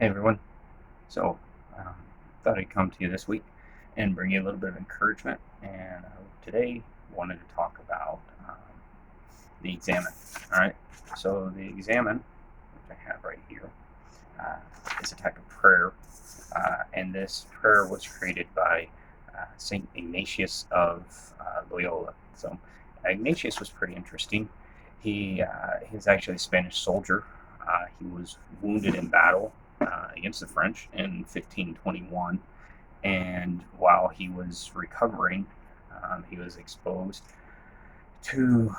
Hey everyone. So, um, thought I'd come to you this week and bring you a little bit of encouragement. And today, wanted to talk about the Examen. All right. So the Examen, which I have right here, uh, is a type of prayer, and this prayer was created by Saint Ignatius of Loyola. So Ignatius was pretty interesting. He's actually a Spanish soldier. He was wounded in battle against the French in 1521, and while he was recovering, he was exposed to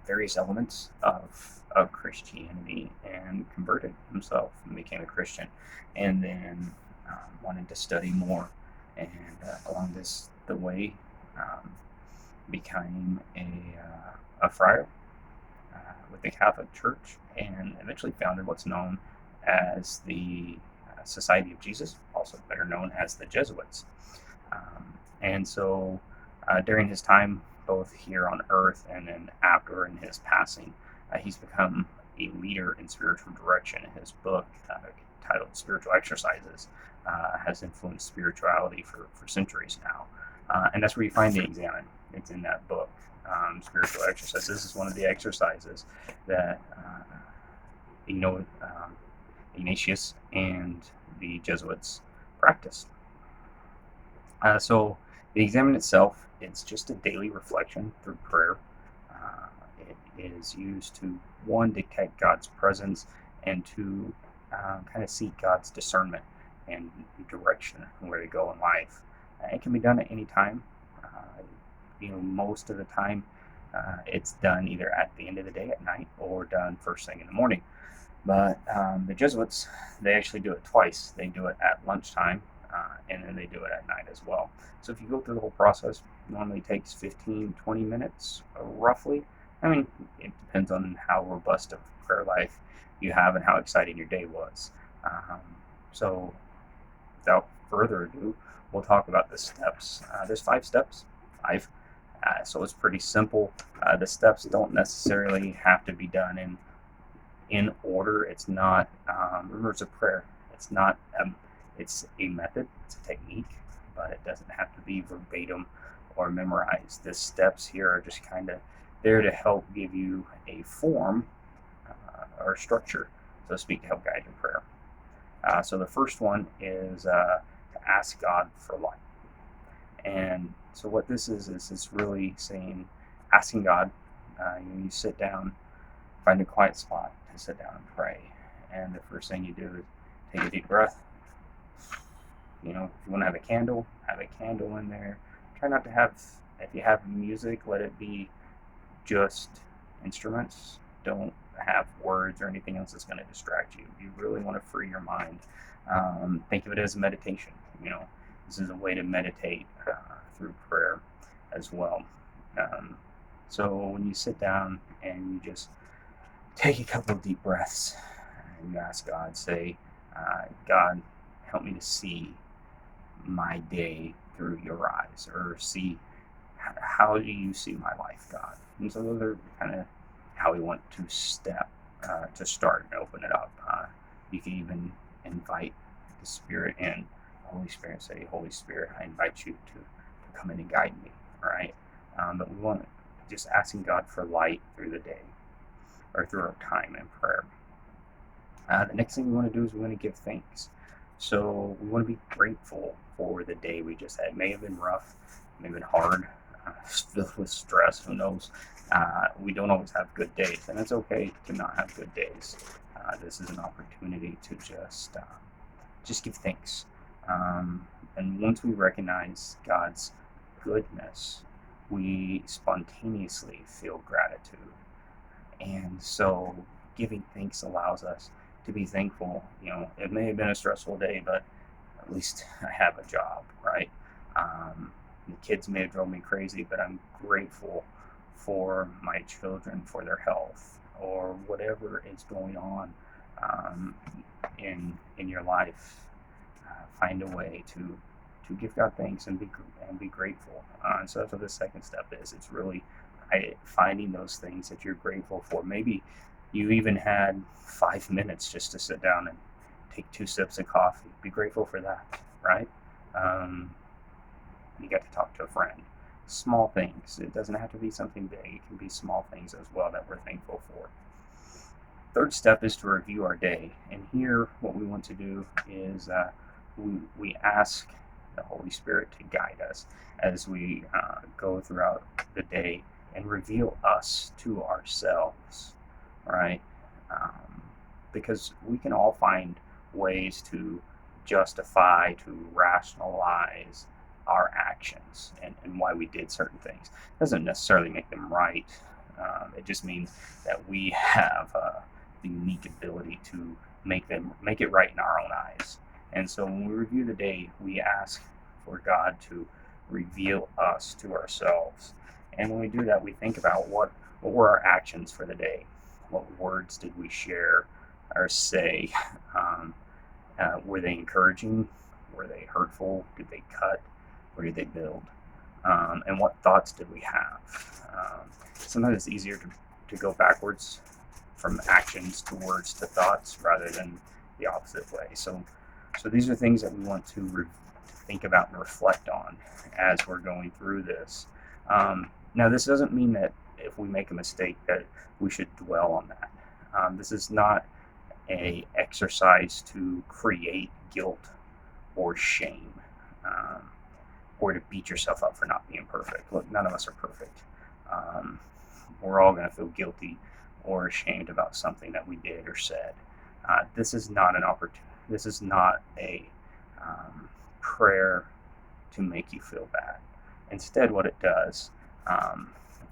various elements of Christianity and converted himself and became a Christian, and then wanted to study more, and along the way um, became a friar with the Catholic Church, and eventually founded what's known as the Society of Jesus, also better known as the Jesuits. And so during his time, both here on earth and then after in his passing, he's become a leader in spiritual direction. His book, titled Spiritual Exercises, has influenced spirituality for centuries now. And that's where you find the Examen. It's in that book, Spiritual Exercises. This is one of the exercises that Ignatius and the Jesuits practiced. So the Examen itself, it's just a daily reflection through prayer. It is used to, one, detect God's presence, and two, kind of seek God's discernment and direction where to go in life. It can be done at any time. Most of the time, it's done either at the end of the day at night or done first thing in the morning. But the Jesuits, they actually do it twice. They do it at lunchtime, and then they do it at night as well. So if you go through the whole process, it normally takes 15-20 minutes, roughly. I mean, it depends on how robust of prayer life you have and how exciting your day was. Um, so without further ado, we'll talk about the steps. There's 5 steps. 5. So it's pretty simple. The steps don't necessarily have to be done in order. It's not remember, it's a prayer. It's not it's a method, it's a technique, but it doesn't have to be verbatim or memorized. The steps here are just kind of there to help give you a form or structure, so to speak, to help guide your prayer. So the first one is to ask God for light. And so what this is it's really saying, asking God. You sit down, find a quiet spot to sit down and pray. And the first thing you do is take a deep breath. If you want to have a candle in there. Try not to have, if you have music, let it be just instruments. Don't have words or anything else that's going to distract you. You really want to free your mind. Think of it as a meditation. This is a way to meditate through prayer as well. So when you sit down and you just take a couple of deep breaths and you ask God, say, God, help me to see my day through your eyes, or see, how do you see my life, God? And so those are kind of how we want to start and open it up. You can even invite the Spirit in. The Holy Spirit, say, Holy Spirit, I invite you to come in and guide me. All right. But we want just asking God for light through the day or through our time in prayer. The next thing we want to do is we want to give thanks. So we want to be grateful for the day we just had. It may have been rough, may have been hard, filled with stress, who knows. We don't always have good days, and it's okay to not have good days. This is an opportunity to just give thanks. And once we recognize God's goodness, we spontaneously feel gratitude. And so giving thanks allows us to be thankful. It may have been a stressful day, but at least I have a job, right? The kids may have drove me crazy, but I'm grateful for my children, for their health, or whatever is going on in your life. Find a way to give God thanks and be grateful. And so that's what the second step is. It's really finding those things that you're grateful for. Maybe you even had 5 minutes just to sit down and take 2 sips of coffee. Be grateful for that, right? You get to talk to a friend. Small things. It doesn't have to be something big. It can be small things as well that we're thankful for. Third step is to review our day. And here, what we want to do is we ask the Holy Spirit to guide us as we go throughout the day and reveal us to ourselves, right? Because we can all find ways to justify, to rationalize our actions and why we did certain things. It doesn't necessarily make them right. It just means that we have the unique ability to make it right in our own eyes. And so when we review the day, we ask for God to reveal us to ourselves. And when we do that, we think about what were our actions for the day? What words did we share or say? Were they encouraging? Were they hurtful? Did they cut? Or did they build? And what thoughts did we have? Sometimes it's easier to go backwards from actions to words to thoughts rather than the opposite way. So these are things that we want to think about and reflect on as we're going through this. Now, this doesn't mean that if we make a mistake that we should dwell on that. This is not an exercise to create guilt or shame, or to beat yourself up for not being perfect. Look, none of us are perfect. We're all going to feel guilty or ashamed about something that we did or said. This is not an opportunity. This is not a prayer to make you feel bad. Instead, what it does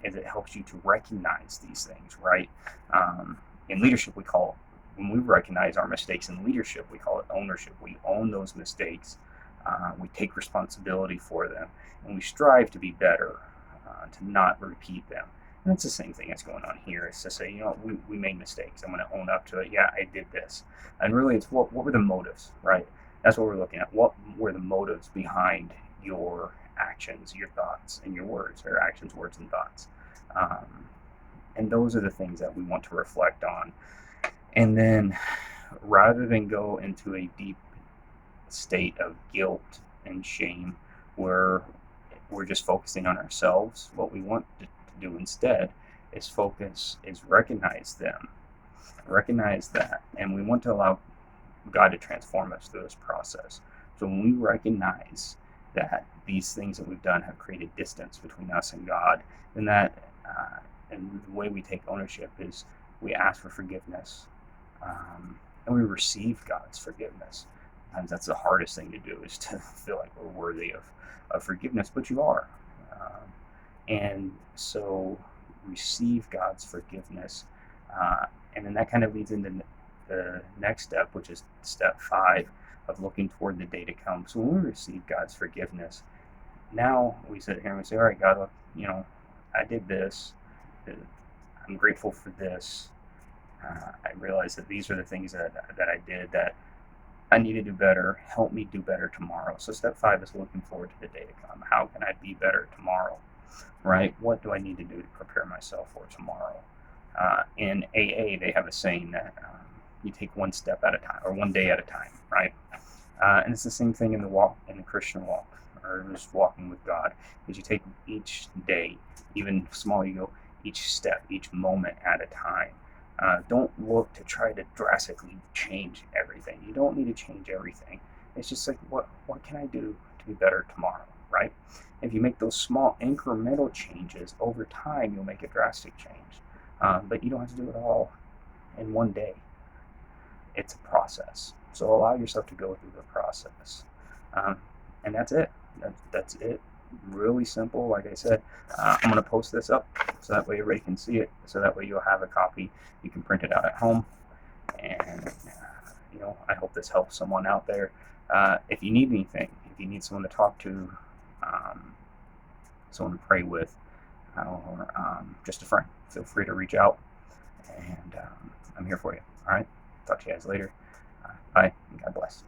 is it helps you to recognize these things, right? In leadership, when we recognize our mistakes in leadership, we call it ownership. We own those mistakes. We take responsibility for them, and we strive to be better, to not repeat them. And it's the same thing that's going on here. It's to say, we made mistakes. I'm going to own up to it. Yeah, I did this. And really, it's what were the motives, right? That's what we're looking at. What were the motives behind your actions, your thoughts, and your words, or actions, words, and thoughts? And those are the things that we want to reflect on. And then, rather than go into a deep state of guilt and shame where we're just focusing on ourselves, what we want to do instead is recognize that, and we want to allow God to transform us through this process. So when we recognize that these things that we've done have created distance between us and God, then and the way we take ownership is we ask for forgiveness, and we receive God's forgiveness. Sometimes that's the hardest thing to do, is to feel like we're worthy of forgiveness, but you are. And so receive God's forgiveness. And then that kind of leads into the next step, which is step 5 of looking toward the day to come. So when we receive God's forgiveness, now we sit here and we say, all right, God, look, I did this. I'm grateful for this. I realize that these are the things that I did that I need to do better. Help me do better tomorrow. So step 5 is looking forward to the day to come. How can I be better tomorrow? Right? What do I need to do to prepare myself for tomorrow? In AA, they have a saying that you take one step at a time, or one day at a time, right? And it's the same thing in the Christian walk, or just walking with God. Is you take each day, even small, you go each step, each moment at a time. Don't look to try to drastically change everything. You don't need to change everything. It's just like, what can I do to be better tomorrow, right? If you make those small incremental changes over time, you'll make a drastic change. But you don't have to do it all in one day. It's a process. So allow yourself to go through the process. And that's it. That's it. Really simple. Like I said, I'm going to post this up so that way everybody can see it. So that way you'll have a copy. You can print it out at home. And, I hope this helps someone out there. If you need anything, if you need someone to talk to, someone to pray with, or just a friend, feel free to reach out. And I'm here for you. All right. Talk to you guys later. Bye. And God bless.